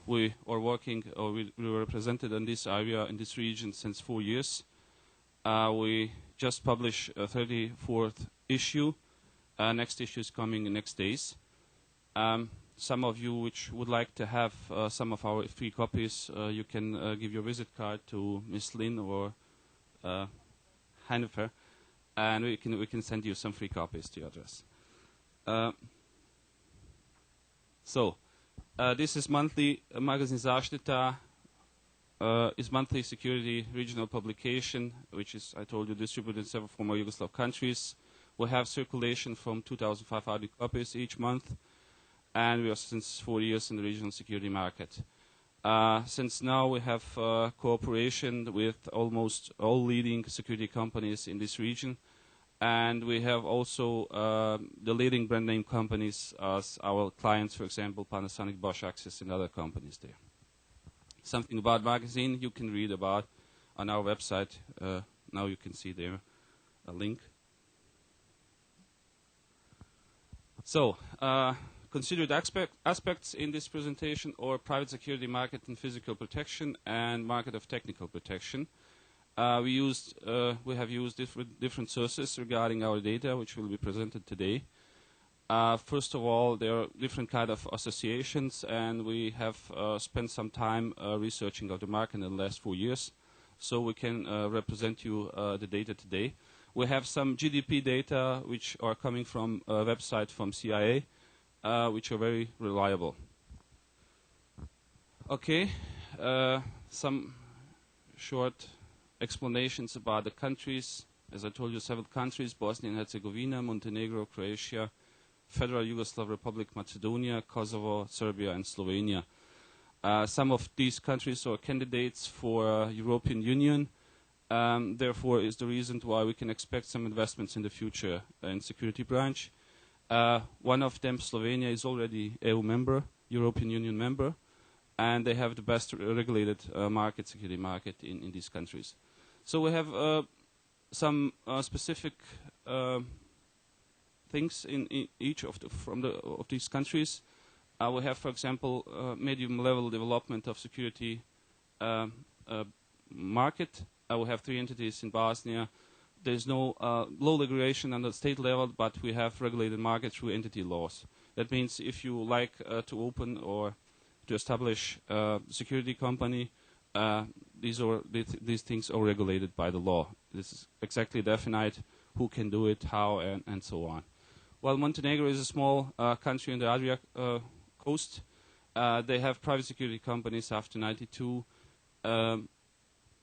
we are working, or we were represented in this area, in this region, since 4 years. We just published a 34th issue. Next issue is coming in next days. Some of you which would like to have some of our free copies, you can give your visit card to Miss Lynn or Hannifer, and we can send you some free copies to your address. This is monthly magazine Zaštita, is monthly security regional publication, which is, I told you, distributed in several former Yugoslav countries. We have circulation from 2,500 copies each month, and we are since 4 years in the regional security market. Since now we have cooperation with almost all leading security companies in this region, and we have also the leading brand name companies as our clients, for example, Panasonic, Bosch, Axis, and other companies there. Something about magazine you can read about on our website. Now you can see there a link. So, considered aspects in this presentation are private security market and physical protection and market of technical protection. We have used different sources regarding our data, which will be presented today. First of all, there are different kind of associations, and we have spent some time researching of the market in the last 4 years, so we can represent you the data today. We have some GDP data which are coming from a website from CIA, which are very reliable. Okay, some short explanations about the countries. As I told you, 7 countries: Bosnia and Herzegovina, Montenegro, Croatia, Federal Yugoslav Republic, Macedonia, Kosovo, Serbia, and Slovenia. Some of these countries are candidates for European Union. Therefore, is the reason why we can expect some investments in the future in security branch. One of them, Slovenia, is already EU member, European Union member, and they have the best regulated security market in these countries. So we have some specific things in each of these countries. We have, for example, medium-level development of security market. We have 3 entities in Bosnia. There is no low regulation on the state level, but we have regulated market through entity laws. That means if you like to open or to establish a security company, these things are regulated by the law. This is exactly defined who can do it, how, and so on. While Montenegro is a small country on the Adria coast, they have private security companies after '92.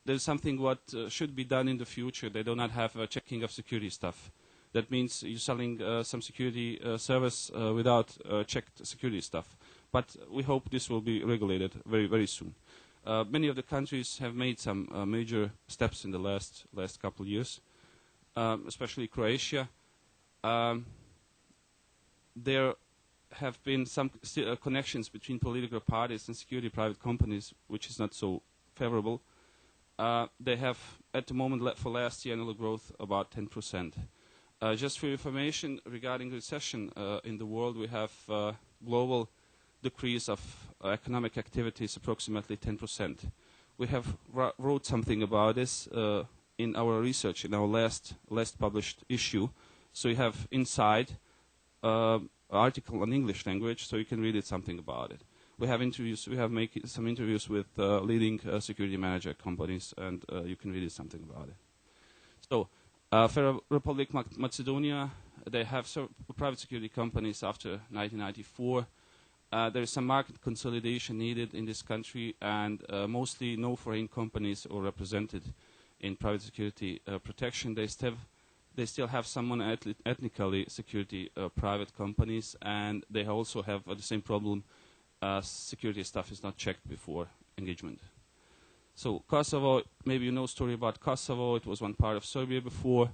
There's something what should be done in the future. They do not have a checking of security stuff. That means you're selling some security service without checked security stuff. But we hope this will be regulated very, very soon. Many of the countries have made some major steps in the last couple of years, especially Croatia. There have been some connections between political parties and security private companies, which is not so favorable. They have, at the moment, for last year, annual growth about 10%. Just for information regarding recession in the world, we have global decrease of economic activities approximately 10%. We have wrote something about this in our research in our last published issue. So you have inside article in English language, so you can read it something about it. We have interviews. We have made some interviews with leading security manager companies, and you can read it something about it. So, Federal Republic Macedonia, they have private security companies after 1994. There is some market consolidation needed in this country, and mostly no foreign companies are represented in private security protection. They still have some ethnically security private companies, and they also have the same problem. Security stuff is not checked before engagement. So Kosovo, maybe you know a story about Kosovo. It was one part of Serbia before.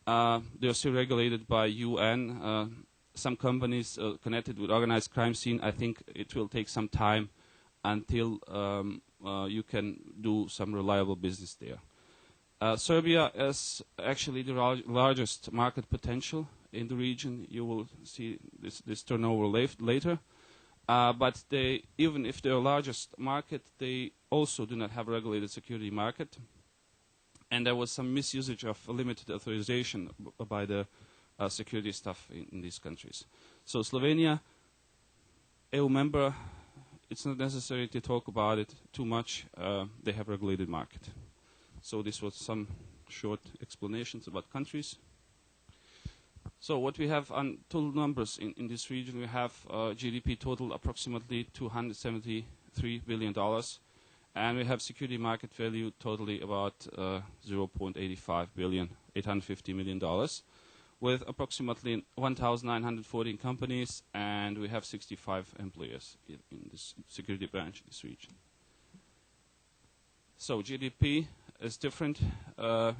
They are still regulated by UN. Some companies connected with organized crime scene, I think it will take some time until you can do some reliable business there. Serbia is actually the largest market potential in the region. You will see this turnover later. But they, even if they're largest market, they also do not have a regulated security market. And there was some misusage of limited authorization by the security staff in these countries. So Slovenia, EU member, it's not necessary to talk about it too much. They have a regulated market. So this was some short explanations about countries. So what we have on total numbers in this region, we have GDP total approximately $273 billion. And we have security market value totally about $0.85 billion, $850 million, with approximately 1,914 companies, and we have 65 employees in this security branch in this region. So GDP is different.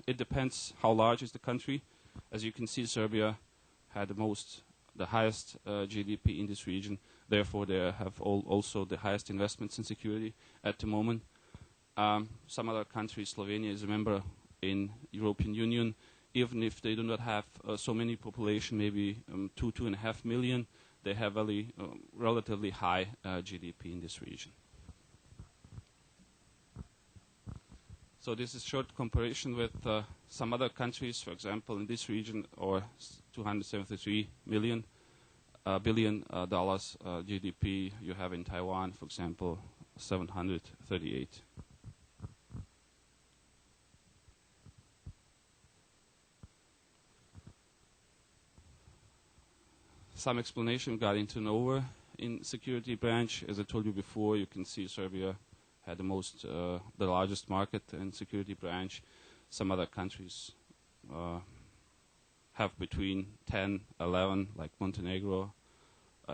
It depends how large is the country. As you can see, Serbia had the highest GDP in this region. Therefore, they have also the highest investments in security at the moment. Some other countries, Slovenia is a member in European Union. Even if they do not have so many population, maybe 2.5 million, they have relatively high GDP in this region. So this is short comparison with some other countries. For example, in this region, or $273 billion GDP. You have in Taiwan, for example, 738. Some explanation regarding turnover in security branch. As I told you before, you can see Serbia had the largest market in security branch. Some other countries have between 10, 11, like Montenegro.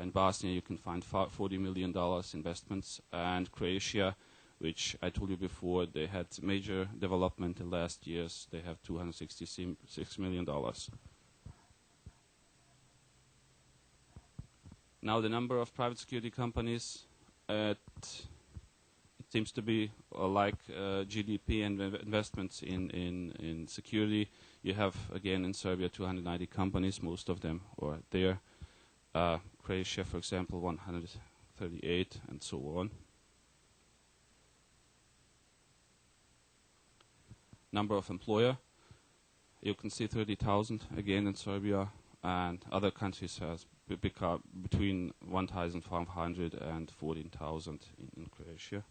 In Bosnia, you can find $40 million investments. And Croatia, which I told you before, they had major development in last years. They have $266 million. Now the number of private security companies, it seems to be like GDP and investments in security. You have, again, in Serbia, 290 companies. Most of them are there. Croatia, for example, 138, and so on. Number of employer, you can see 30,000, again, in Serbia, and other countries has between 1,500 and 14,000 in Croatia.